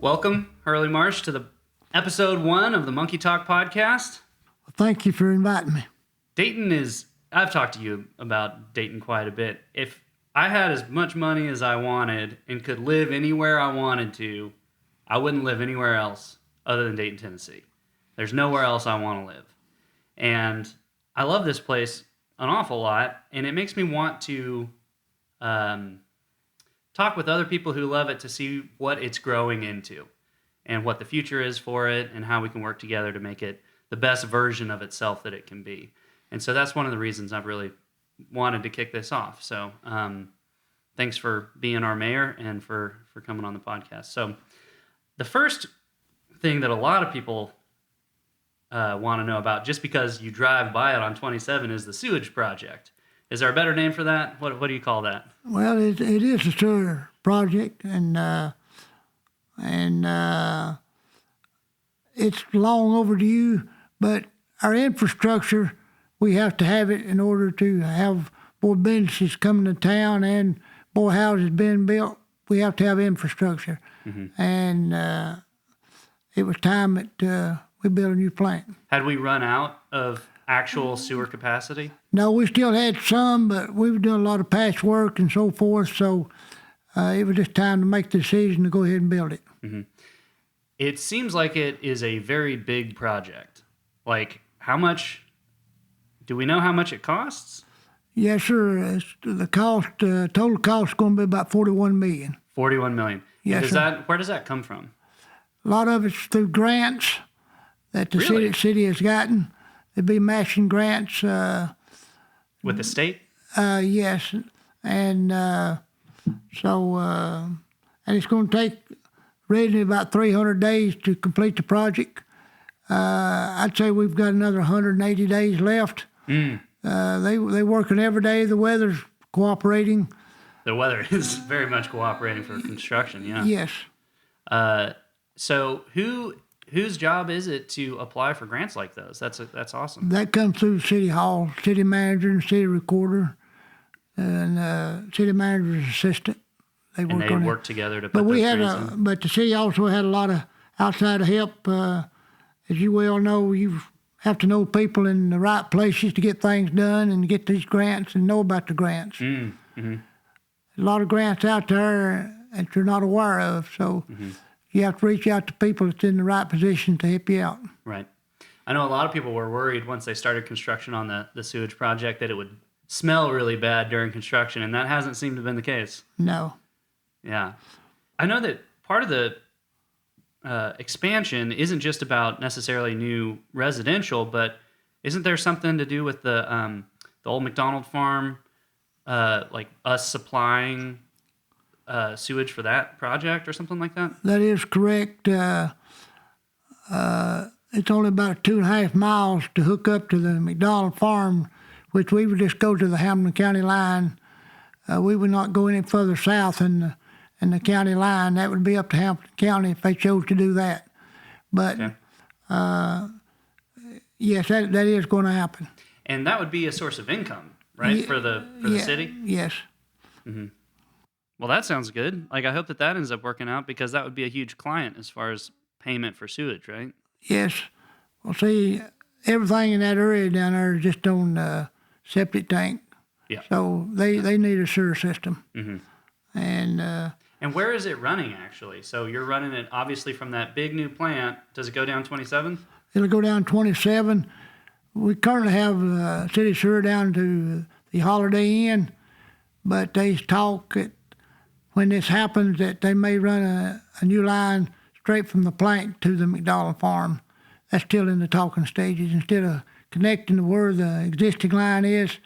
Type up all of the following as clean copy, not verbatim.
Welcome, Hurley Marsh, to the Episode 1 of the MonkeyTalk podcast. Well, thank you for inviting me. I've talked to you about Dayton quite a bit. If I had as much money as I wanted and could live anywhere I wanted to, I wouldn't live anywhere else other than Dayton, Tennessee. There's nowhere else I want to live. And I love this place an awful lot, and it makes me want to talk with other people who love it to see what it's growing into and what the future is for it and how we can work together to make it the best version of itself that it can be. And so that's one of the reasons I've really wanted to kick this off. So thanks for being our mayor and for coming on the podcast. So the first thing that a lot of people want to know about, just because you drive by it on 27, is the sewage project. Is there a better name for that? What do you call that? Well, it is a sewer project, and it's long overdue. But our infrastructure, we have to have it in order to have more businesses coming to town and more houses being built. We have to have infrastructure, and it was time that we built a new plant. Had we run out of actual sewer capacity? No, we still had some, but we were doing a lot of patchwork and so forth, so it was just time to make the decision to go ahead and build it. Mm-hmm. It seems like it is a very big project. Like, how much, do we know how much it costs? Yes, sir. The cost, total cost is going to be about $41 million. $41 million. Yes, sir. Where does that come from? A lot of it's through grants that the city has gotten. There'd be matching grants. With the state? Yes. And and it's going to take really about 300 days to complete the project. I'd say we've got another 180 days left. They're working every day. The weather's cooperating. The weather is very much cooperating for construction, yeah. Yes. So whose job is it to apply for grants like those? That's awesome. That comes through City Hall, city manager and city recorder, and city manager's assistant. They work together to put those grants in. But the city also had a lot of outside help. As you well know, you have to know people in the right places to get things done and get these grants and know about the grants. A lot of grants out there that you're not aware of, so you have to reach out to people that's in the right position to help you out. Right. I know a lot of people were worried once they started construction on the sewage project that it would smell really bad during construction, and that hasn't seemed to have been the case. No. Yeah. I know that part of the expansion isn't just about necessarily new residential, but isn't there something to do with the old McDonald farm, like us supplying sewage for that project or something like that? That is correct. It's only about 2.5 miles to hook up to the McDonald farm, which we would just go to the Hamilton County line. We would not go any further south in the county line. That would be up to Hamilton County if they chose to do that. But yes, that is going to happen. And that would be a source of income, right, for the city? Yes. Mm-hmm. Well, that sounds good. Like, I hope that ends up working out, because that would be a huge client as far as payment for sewage, right? Yes. Well, see, everything in that area down there is just on septic tank. Yeah. So they need a sewer system. And where is it running, actually? So you're running it, obviously, from that big new plant. Does it go down 27? It'll go down 27. We currently have city sewer down to the Holiday Inn, but they talk that when this happens that they may run a new line straight from the plant to the McDonald farm. That's still in the talking stages. Instead of connecting to where the existing line is,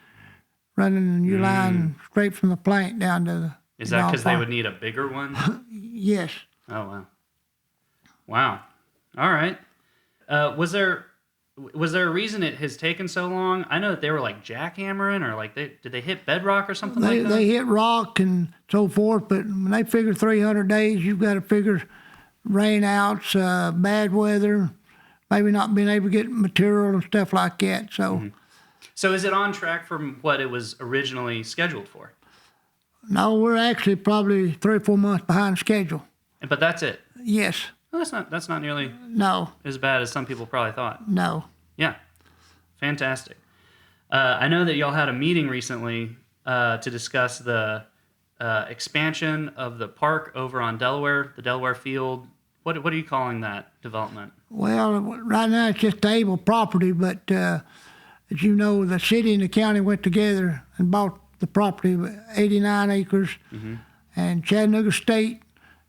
running a new line straight from the plant down to the Is that because they would need a bigger one? Yes. Oh, wow. Wow. All right. Was there a reason it has taken so long? I know that they were like jackhammering, or like did they hit bedrock or something like that? They hit rock and so forth, but when they figure 300 days, you've got to figure rainouts, bad weather, maybe not being able to get material and stuff like that. So, So is it on track from what it was originally scheduled for? No, we're actually probably 3 or 4 months behind schedule. But that's it? Yes. Well, that's not nearly No. as bad as some people probably thought. No. Yeah, fantastic. I know that y'all had a meeting recently to discuss the expansion of the park over on Delaware, the Delaware Field. What are you calling that development? Well, right now it's just Abel property, but as you know, the city and the county went together and bought the property, 89 acres, and Chattanooga State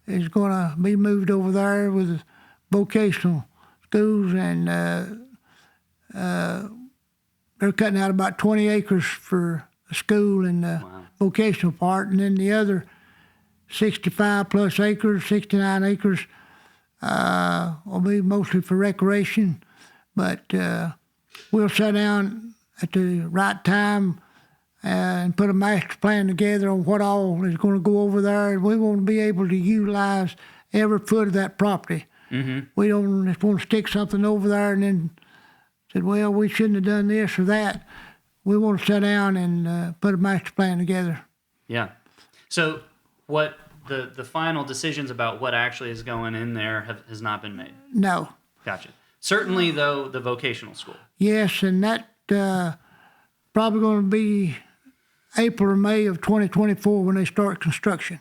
is going to be moved over there with vocational schools, and they're cutting out about 20 acres for the school and the vocational part, and then the other 65 plus acres, 69 acres, will be mostly for recreation. But we'll sit down at the right time and put a master plan together on what all is going to go over there. And we want to be able to utilize every foot of that property. We don't just want to stick something over there and then said, well, we shouldn't have done this or that. We want to sit down and put a master plan together. Yeah. So what the final decisions about what actually is going in there has not been made? No. Gotcha. Certainly, though, the vocational school. Yes, and that probably going to be April or May of 2024 when they start construction.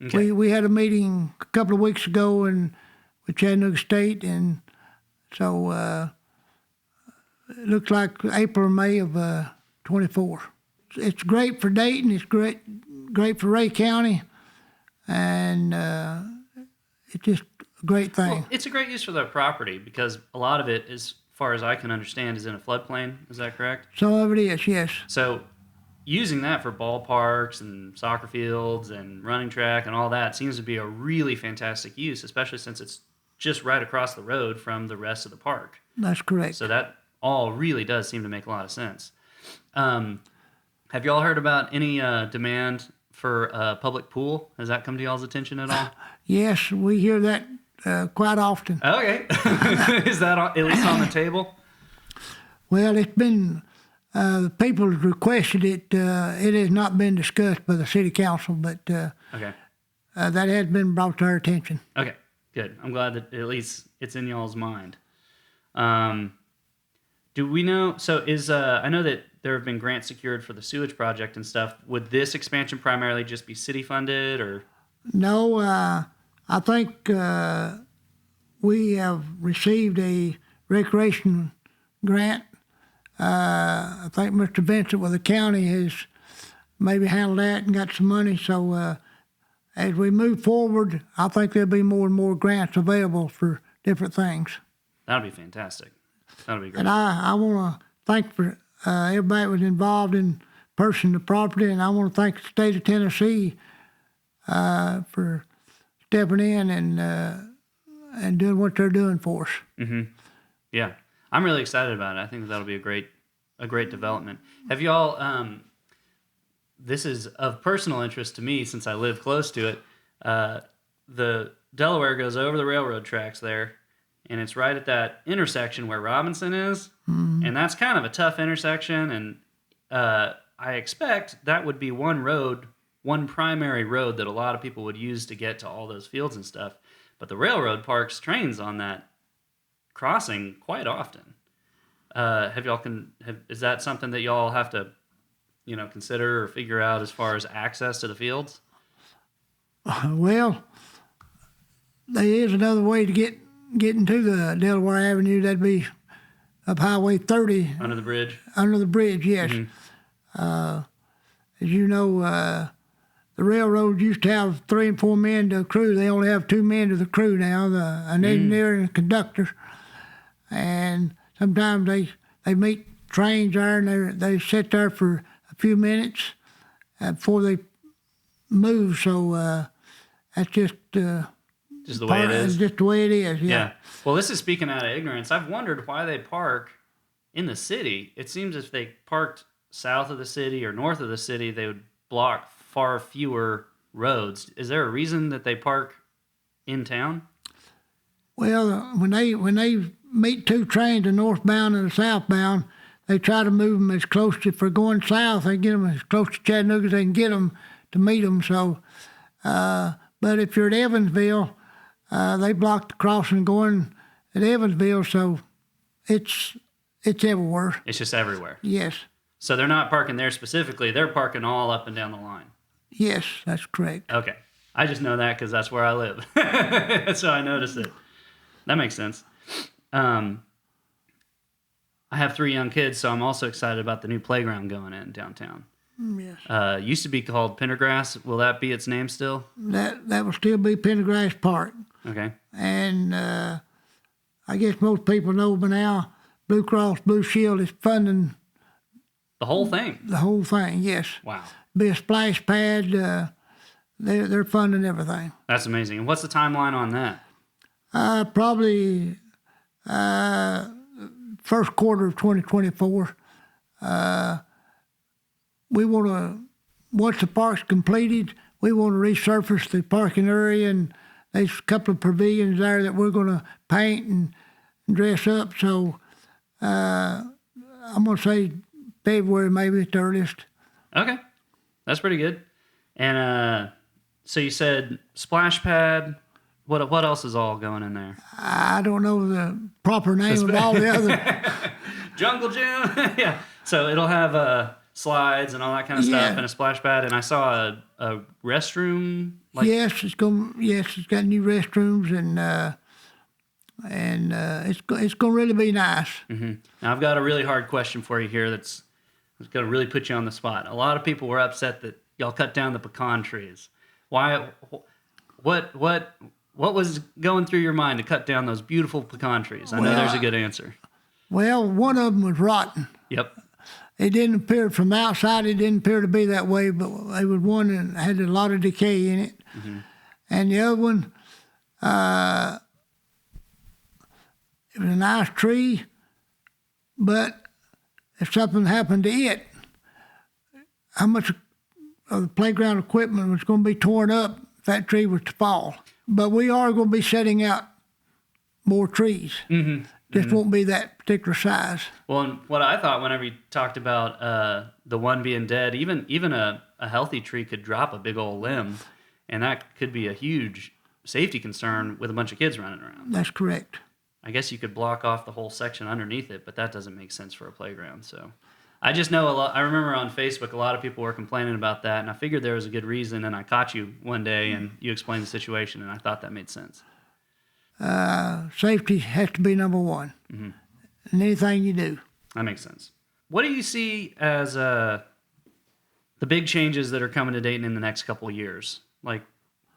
Okay. We had a meeting a couple of weeks ago with Chattanooga State, and so it looks like April or May of 24. It's great for Dayton. It's great for Ray County, and it's just a great thing. Well, it's a great use for their property because a lot of it, as far as I can understand, is in a floodplain. Is that correct? Some of it is, yes. So using that for ballparks and soccer fields and running track and all that seems to be a really fantastic use, especially since it's just right across the road from the rest of the park. That's correct. So that all really does seem to make a lot of sense. Have you all heard about any demand for a public pool? Has that come to y'all's attention at all? Yes, we hear that quite often. Okay. Is that at least on the table? Well, it's been, the people have requested it. It has not been discussed by the city council, but Okay. that has been brought to our attention. Okay, good. I'm glad that at least it's in y'all's mind. Do we know, so I know that there have been grants secured for the sewage project and stuff. Would this expansion primarily just be city funded or? No, I think we have received a recreation grant. I think Mr. Vincent with the county has maybe handled that and got some money. So as we move forward, I think there'll be more and more grants available for different things. That'd be fantastic. That'd be great. And I want to thank for everybody that was involved in purchasing the property, and I want to thank the state of Tennessee for stepping in and doing what they're doing for us. Mm-hmm. Yeah, I'm really excited about it. I think that'll be a great development. Have y'all? This is of personal interest to me since I live close to it. The Delaware goes over the railroad tracks there, and it's right at that intersection where Robinson is, and that's kind of a tough intersection. And I expect that would be one primary road that a lot of people would use to get to all those fields and stuff. But the railroad parks trains on that crossing quite often. Is that something that y'all have to, consider or figure out as far as access to the fields? Well, there is another way to get into the Delaware Avenue. That'd be up Highway 30. Under the bridge? Under the bridge, yes. As you know, the railroad used to have 3 and 4 men to a crew. They only have 2 men to the crew now, an engineer and a conductor. And sometimes they meet trains there, and they sit there for a few minutes before they move. So that's just the way it is. Just the way it is. Yeah. Well, this is speaking out of ignorance. I've wondered why they park in the city. It seems if they parked south of the city or north of the city, they would block far fewer roads. Is there a reason that they park in town? Well, when they meet 2 trains, the northbound and the southbound, they try to move them as close to, for going south, they get them as close to Chattanooga as they can get them to meet them. So, but if you're at Evansville, They blocked the crossing going at Evansville, so it's everywhere. It's just everywhere. Yes. So they're not parking there specifically. They're parking all up and down the line. Yes, that's correct. Okay. I just know that because that's where I live. So I noticed it. That makes sense. I have 3 young kids, so I'm also excited about the new playground going in downtown. Yes. Used to be called Pendegrass. Will that be its name still? That will still be Pendegrass Park. Okay. And I guess most people know by now, Blue Cross Blue Shield is funding The whole thing? the whole thing, yes. Wow. Be a splash pad. They're funding everything. That's amazing. And what's the timeline on that? Probably first quarter of 2024. We want to, once the park's completed, we want to resurface the parking area, and there's a couple of pavilions there that we're going to paint and dress up. So I'm going to say February maybe at the earliest. Okay. That's pretty good. And so you said splash pad. What else is all going in there? I don't know the proper name of all the other. Jungle gym. Yeah. So it'll have slides and all that kind of stuff, and a splash pad. And I saw a restroom. Yes, it's got new restrooms, and it's going to really be nice. Mm-hmm. Now I've got a really hard question for you here. That's going to really put you on the spot. A lot of people were upset that y'all cut down the pecan trees. Why? What was going through your mind to cut down those beautiful pecan trees? I know there's a good answer. Well, one of them was rotten. Yep. It didn't appear from the outside. It didn't appear to be that way, but it was one that had a lot of decay in it. Mm-hmm. And the other one, it was a nice tree, but if something happened to it, how much of the playground equipment was going to be torn up if that tree was to fall? But we are going to be setting out more trees. Mm-hmm. Just won't be that particular size. Well, and what I thought whenever you talked about the one being dead, even a healthy tree could drop a big old limb, and that could be a huge safety concern with a bunch of kids running around. That's correct. I guess you could block off the whole section underneath it, but that doesn't make sense for a playground. So I just know I remember on Facebook a lot of people were complaining about that, and I figured there was a good reason, and I caught you one day, and you explained the situation, and I thought that made sense. Safety has to be number one in anything you do. That makes sense. What do you see as the big changes that are coming to Dayton in the next couple of years? Like,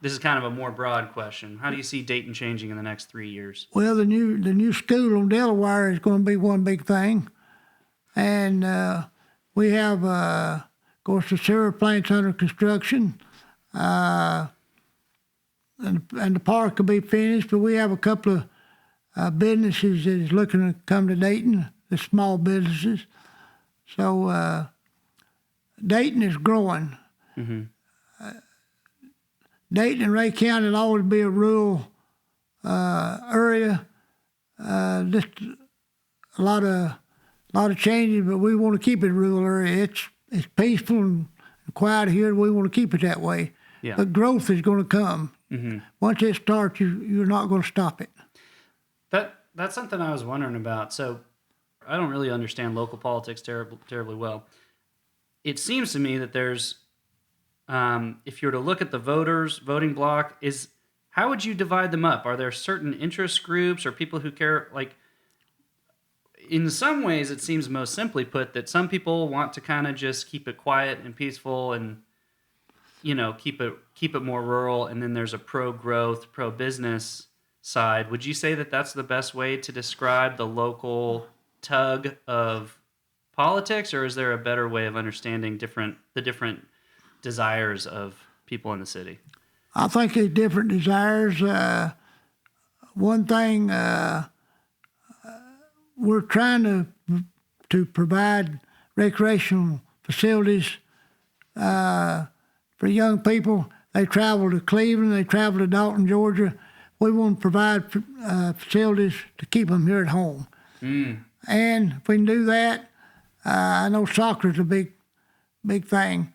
this is kind of a more broad question. How do you see Dayton changing in the next 3 years? Well, the new school on Delaware is going to be one big thing, and we have, of course, the sewer plant's under construction. And the park will be finished, but we have a couple of businesses that is looking to come to Dayton, the small businesses. So Dayton is growing. Mm-hmm. Dayton and Ray County will always be a rural area. Just a lot of changes, but we want to keep it a rural area. It's peaceful and quiet here. We want to keep it that way. Yeah. But growth is going to come. Mm-hmm. Once it starts, you're not going to stop it. That's something I was wondering about. So I don't really understand local politics terribly well. It seems to me that there's, if you were to look at the voting block, how would you divide them up? Are there certain interest groups or people who care? Like, in some ways, it seems most simply put that some people want to kind of just keep it quiet and peaceful and, keep it more rural, and then there's a pro-growth, pro-business side. Would you say that that's the best way to describe the local tug of politics, or is there a better way of understanding the different desires of people in the city? I think there's different desires. One thing, we're trying to provide recreational facilities for young people. They travel to Cleveland, they travel to Dalton, Georgia. We want to provide facilities to keep them here at home. Mm. And if we can do that, I know soccer is a big thing.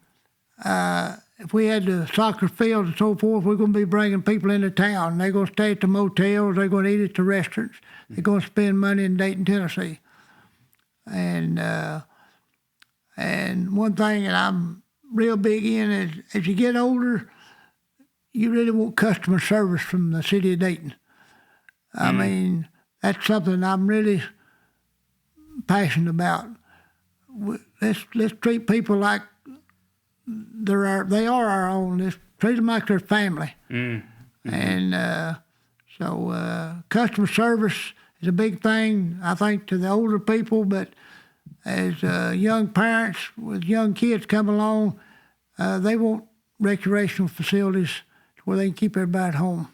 if we had the soccer fields and so forth, we're going to be bringing people into town. They're going to stay at the motels. They're going to eat at the restaurants. They're going to spend money in Dayton, Tennessee. And one thing that I'm real big in is as you get older, you really want customer service from the city of Dayton. I mean, that's something I'm really passionate about. Let's treat people like they are our own. Let's treat them like their family. And so customer service is a big thing, I think, to the older people. But as young parents with young kids come along, they want recreational facilities where they can keep everybody at home.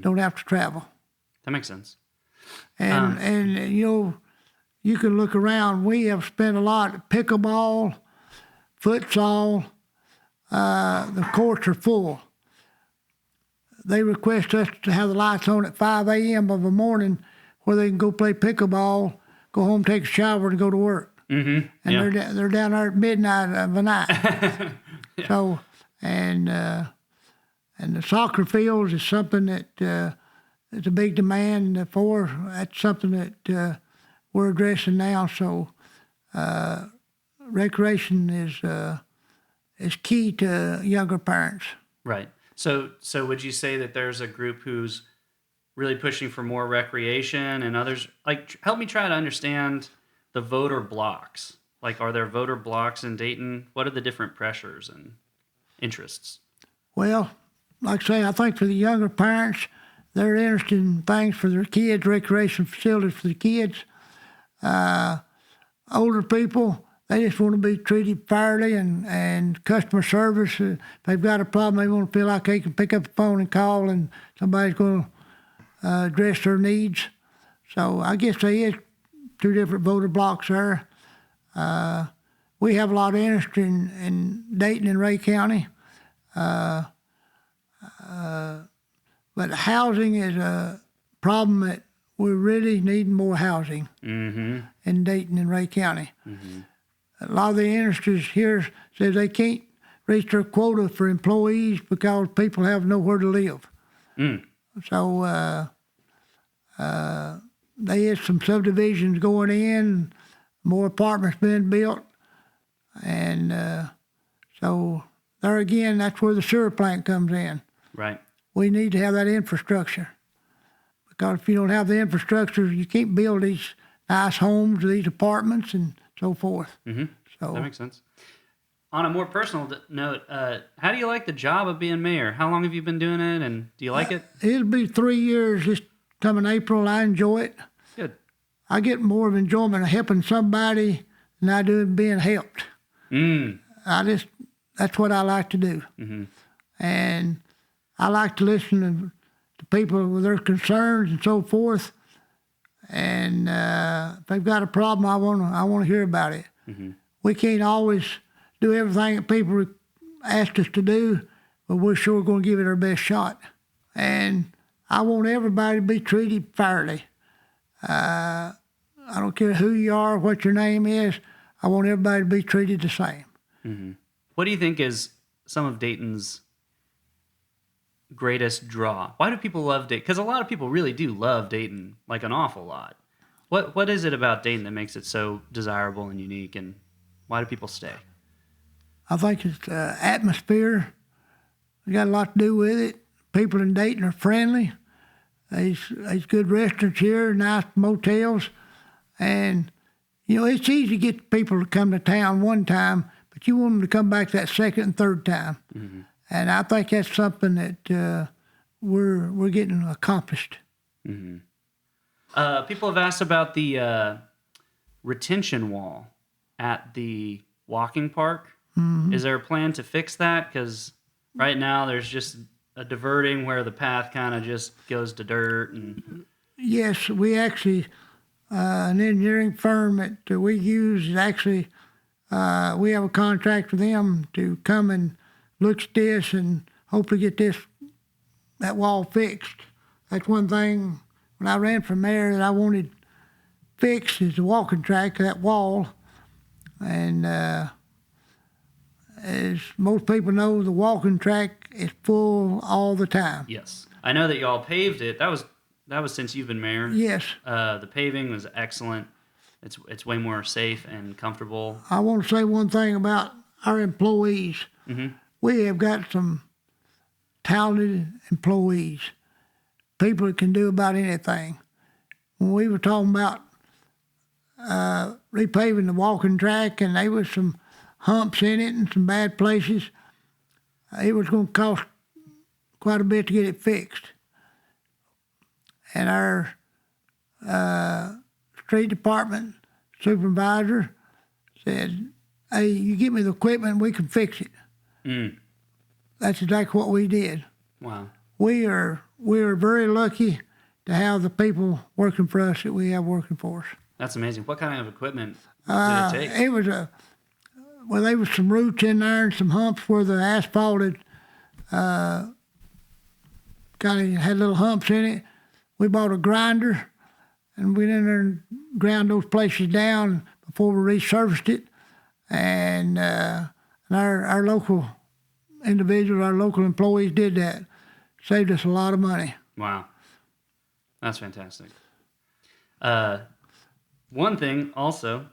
Don't have to travel. That makes sense. And you can look around. We have spent a lot pickleball, futsal. The courts are full. They request us to have the lights on at 5 a.m. of a morning where they can go play pickleball, go home, take a shower, and go to work. And they're down there at midnight of the night. So, and the soccer fields is something that is a big demand for. That's something that we're addressing now. So, recreation is key to younger parents. Right. So would you say that there's a group who's really pushing for more recreation and others? Like, help me try to understand the voter blocks. Like, are there voter blocks in Dayton? What are the different pressures and interests? Well, like I say, I think for the younger parents, they're interested in things for their kids, recreation facilities for the kids. Older people, they just want to be treated fairly and customer service. If they've got a problem, they want to feel like they can pick up the phone and call and somebody's going to address their needs. So I guess there is two different voter blocks there. We have a lot of interest in Dayton and Ray County. But housing is a problem that we really need more housing in Dayton and Ray County. A lot of the industries here says they can't reach their quota for employees because people have nowhere to live. So there is some subdivisions going in, more apartments being built, and so there again, that's where the sewer plant comes in. Right. We need to have that infrastructure because if you don't have the infrastructure, you can't build these nice homes, these apartments, and so forth. So that makes sense. On a more personal note, how do you like the job of being mayor? How long have you been doing it, and do you like it? It'll be 3 years this coming April. I enjoy it. Good. I get more of enjoyment of helping somebody than I do being helped. That's what I like to do. And I like to listen to people with their concerns and so forth. And if they've got a problem, I want to hear about it. We can't always do everything that people ask us to do, but we're sure going to give it our best shot. And I want everybody to be treated fairly. I don't care who you are, what your name is. I want everybody to be treated the same. What do you think is some of Dayton's greatest draw? Why do people love Dayton? Because a lot of people really do love Dayton, like an awful lot. What is it about Dayton that makes it so desirable and unique, and why do people stay? I think it's atmosphere. It got a lot to do with it. People in Dayton are friendly. There's good restaurants here, nice motels, and it's easy to get people to come to town one time, but you want them to come back that second and third time. And I think that's something that we're getting accomplished. People have asked about the retention wall at the walking park. Is there a plan to fix that? Because right now there's just a diverting where the path kind of just goes to dirt. And yes, we actually, an engineering firm that we use is actually, we have a contract with them to come and look at this and hopefully get that wall fixed. That's one thing when I ran for mayor that I wanted fixed is the walking track, that wall. And as most people know, the walking track is full all the time. Yes. I know that y'all paved it. That was since you've been mayor. Yes. The paving was excellent. It's way more safe and comfortable. I want to say one thing about our employees. Mm-hmm. We have got some talented employees, people that can do about anything. When we were talking about repaving the walking track, and there was some humps in it and some bad places, it was going to cost quite a bit to get it fixed. And our street department supervisor said, "Hey, you get me the equipment, we can fix it." That's exactly what we did. Wow. We are very lucky to have the people working for us that we have working for us. That's amazing. What kind of equipment did it take? It was there was some roots in there and some humps where the asphalt had kind of had little humps in it. We bought a grinder and went in there and ground those places down before we resurfaced it. And our local individuals, our local employees did that. Saved us a lot of money. Wow. That's fantastic. One thing also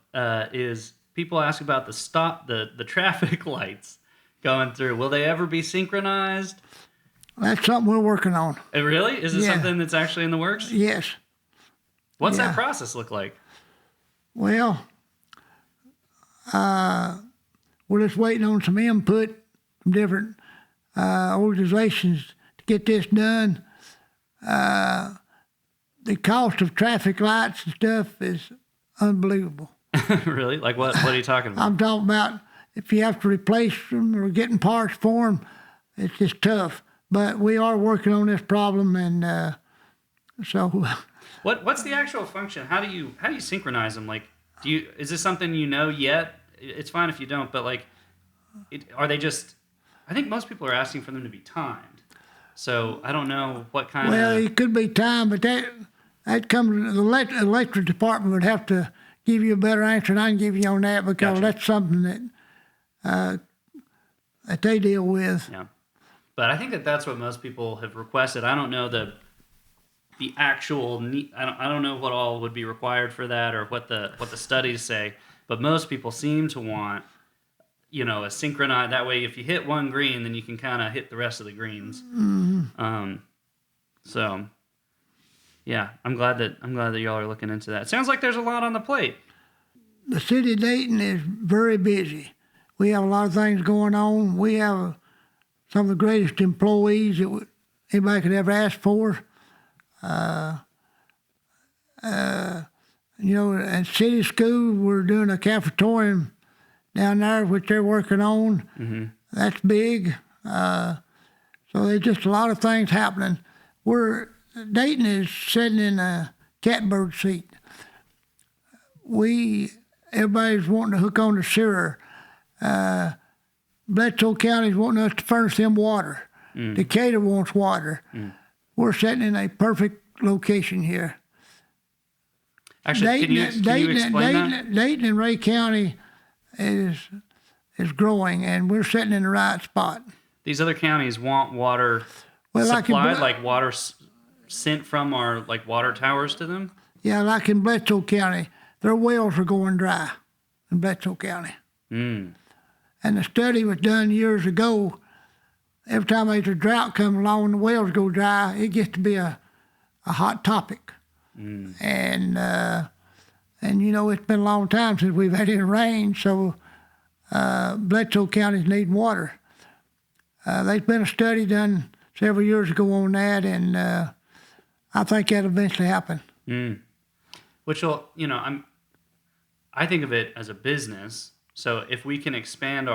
is people ask about the traffic lights going through. Will they ever be synchronized? That's something we're working on. Really? Is it Yeah. something that's actually in the works? Yes. What's Yeah. that process look like? Well, we're just waiting on some input from different organizations to get this done. The cost of traffic lights and stuff is unbelievable. Really? Like what are you talking about? I'm talking about if you have to replace them or getting parts for them, it's just tough. But we are working on this problem, and so. What's the actual function? How do you synchronize them? Like, is this something you know yet? It's fine if you don't, but like, are they just? I think most people are asking for them to be timed. So I don't know what kind Well, of. it could be time, but that comes. The electric department would have to give you a better answer than I can give you on that, because Gotcha. that's something that they deal with. Yeah, but I think that's what most people have requested. I don't know the actual. I don't know what all would be required for that, or what the studies say. But most people seem to want, a synchronized. That way, if you hit one green, then you can kind of hit the rest of the greens. Mm-hmm. So, yeah, I'm glad that y'all are looking into that. It sounds like there's a lot on the plate. The city of Dayton is very busy. We have a lot of things going on. We have some of the greatest employees that anybody could ever ask for. At City School, we're doing a cafetorium down there, which they're working on. Mm-hmm. That's big. So there's just a lot of things happening. Dayton is sitting in a catbird seat. Everybody's wanting to hook on to sewer. Bledsoe County's wanting us to furnish them water. Decatur wants water. We're sitting in a perfect location here. Actually, can you explain that? Dayton and Ray County is growing, and we're sitting in the right spot. These other counties want water supplied, like water sent from our water towers to them? Yeah, like in Bledsoe County, their wells are going dry in Bledsoe County. And the study was done years ago. Every time there's a drought coming along and the wells go dry, it gets to be a hot topic. And it's been a long time since we've had any rain, so Bledsoe County's needing water. There's been a study done several years ago on that, and I think that'll eventually happen. Which will, I think of it as a business. So if we can expand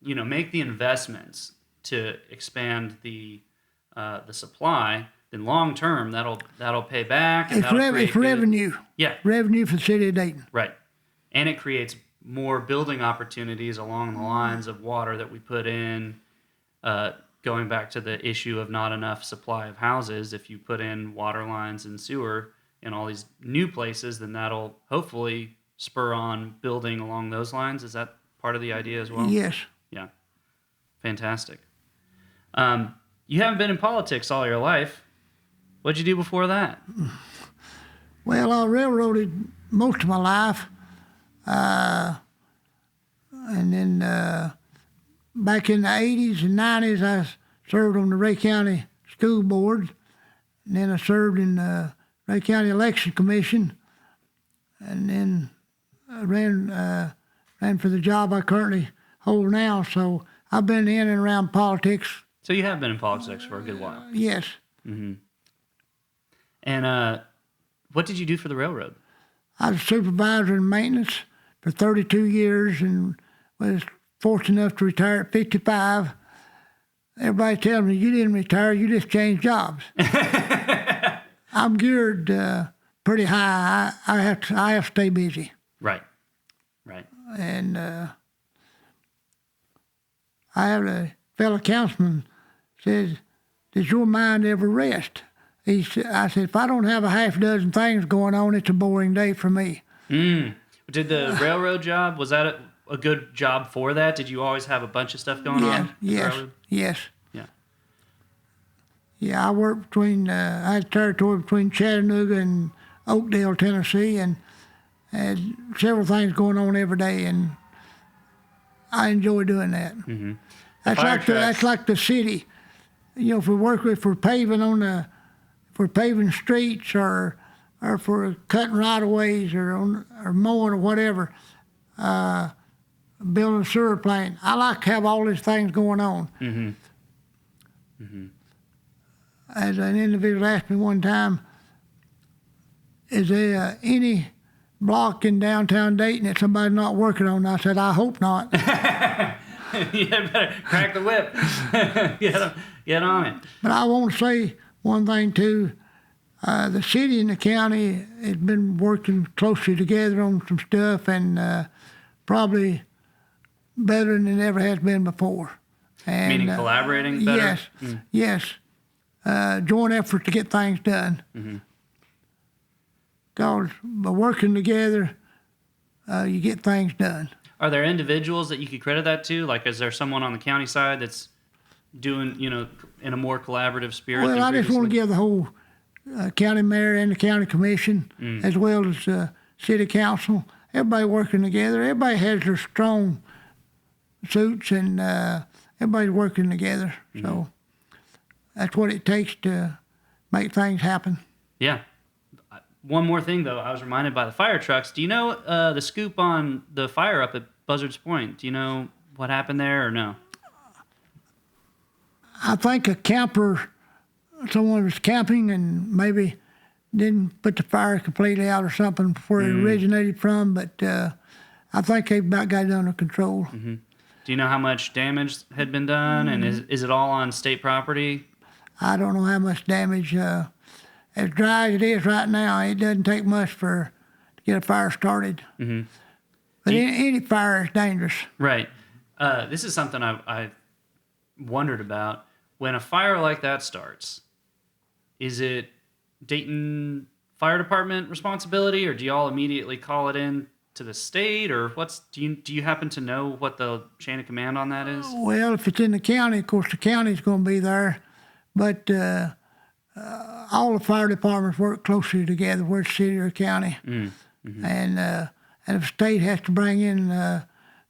make the investments to expand the supply, then long term that'll pay back. And It's revenue. Yeah, revenue for the city of Dayton. right, and it creates more building opportunities along the lines of water that we put in. Going back to the issue of not enough supply of houses, if you put in water lines and sewer in all these new places, then that'll hopefully spur on building along those lines. Is that part of the idea as well? Yes. Yeah. Fantastic. You haven't been in politics all your life. What'd you do before that? Well, I railroaded most of my life. And then back in the 80s and 90s, I served on the Ray County School Board. And then I served in the Ray County Election Commission. And then I ran for the job I currently hold now. So I've been in and around politics. So you have been in politics for a good while. Yes. Mm-hmm. And what did you do for the railroad? I was supervisor in maintenance for 32 years and was fortunate enough to retire at 55. Everybody tells me, you didn't retire, you just changed jobs. I'm geared pretty high. I have to stay busy. Right. And I have a fellow councilman says, does your mind ever rest? I said, if I don't have a half dozen things going on, it's a boring day for me. Did the railroad job, was that a good job for that? Did you always have a bunch of stuff going on? Yes. Yeah. Yeah, I worked between, I had territory between Chattanooga and Oakdale, Tennessee, and had several things going on every day, and I enjoy doing that. Mm-hmm. That's like the city. You know, if we're paving streets or for cutting right of ways or mowing or whatever, building a sewer plant. I like to have all these things going on. Mm-hmm. Mm-hmm. As an individual asked me one time, is there any block in downtown Dayton that somebody's not working on? I said, I hope not. You better crack the whip. Get on it. But I want to say one thing too. The city and the county has been working closely together on some stuff, and probably better than it ever has been before. And, meaning collaborating better? Yes. Joint effort to get things done. Mm-hmm. Because by working together, you get things done. Are there individuals that you could credit that to? Like, is there someone on the county side that's doing, in a more collaborative spirit? Well, I just want to give the whole county mayor and the county commission, as well as city council, everybody working together. Everybody has their strong suits, and everybody's working together. Mm-hmm. So that's what it takes to make things happen. Yeah. One more thing, though. I was reminded by the fire trucks. Do you know the scoop on the fire up at Buzzards Point? Do you know what happened there or no? I think a camper, someone was camping and maybe didn't put the fire completely out or something where it originated from, but I think they've about got it under control. Mm-hmm. Do you know how much damage had been done, and is it all on state property? I don't know how much damage. As dry as it is right now, it doesn't take much to get a fire started. Mm-hmm. But any fire is dangerous. Right. This is something I wondered about. When a fire like that starts, is it Dayton Fire Department responsibility, or do you all immediately call it in to the state, or do you happen to know what the chain of command on that is? Well, if it's in the county, of course the county's going to be there, but all the fire departments work closely together, whether it's city or county. Mm-hmm. And if the state has to bring in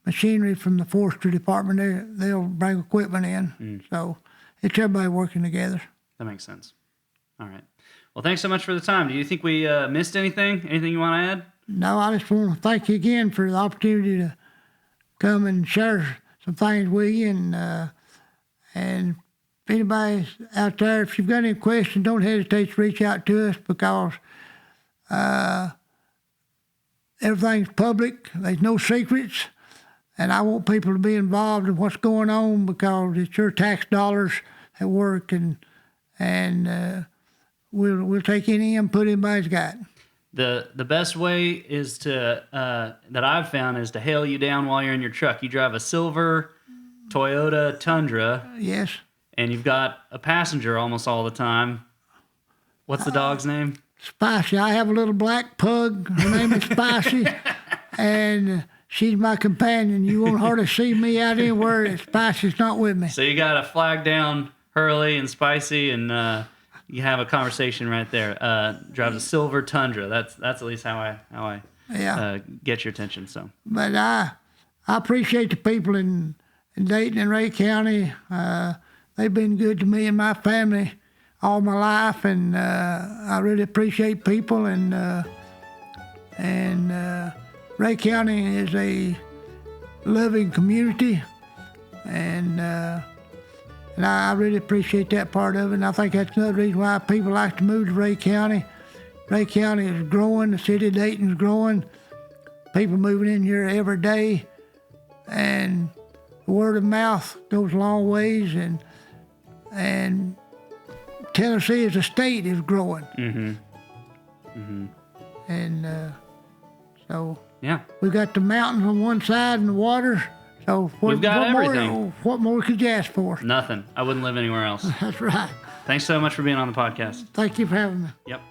machinery from the forestry department, they'll bring equipment in. So it's everybody working together. That makes sense. All right. Well, thanks so much for the time. Do you think we missed anything? Anything you want to add? No, I just want to thank you again for the opportunity to come and share some things with you. And if anybody's out there, if you've got any questions, don't hesitate to reach out to us, because everything's public. There's no secrets. And I want people to be involved in what's going on, because it's your tax dollars at work, and we'll take any input anybody's got. The best way is to that I've found is to hail you down while you're in your truck. You drive a silver Toyota Tundra. Yes. And you've got a passenger almost all the time. What's the dog's name? Spicy. I have a little black pug. Her name is Spicy. And she's my companion. You won't hardly see me out anywhere if Spicy's not with me. So you got to flag down Hurley and Spicy, and you have a conversation right there. Drives a silver Tundra. That's at least how I get your attention. So, but I appreciate the people in Dayton and Ray County. They've been good to me and my family all my life, and I really appreciate people. And Ray County is a loving community, and I really appreciate that part of it. And I think that's another reason why people like to move to Ray County. Ray County is growing. The city of Dayton is growing. People moving in here every day, and word of mouth goes a long ways. And Tennessee as a state is growing. Mm-hmm. Mm-hmm. And so yeah, we've got the mountains on one side and the water. So we've got everything. What more could you ask for? Nothing. I wouldn't live anywhere else. That's right. Thanks so much for being on the podcast. Thank you for having me. Yep.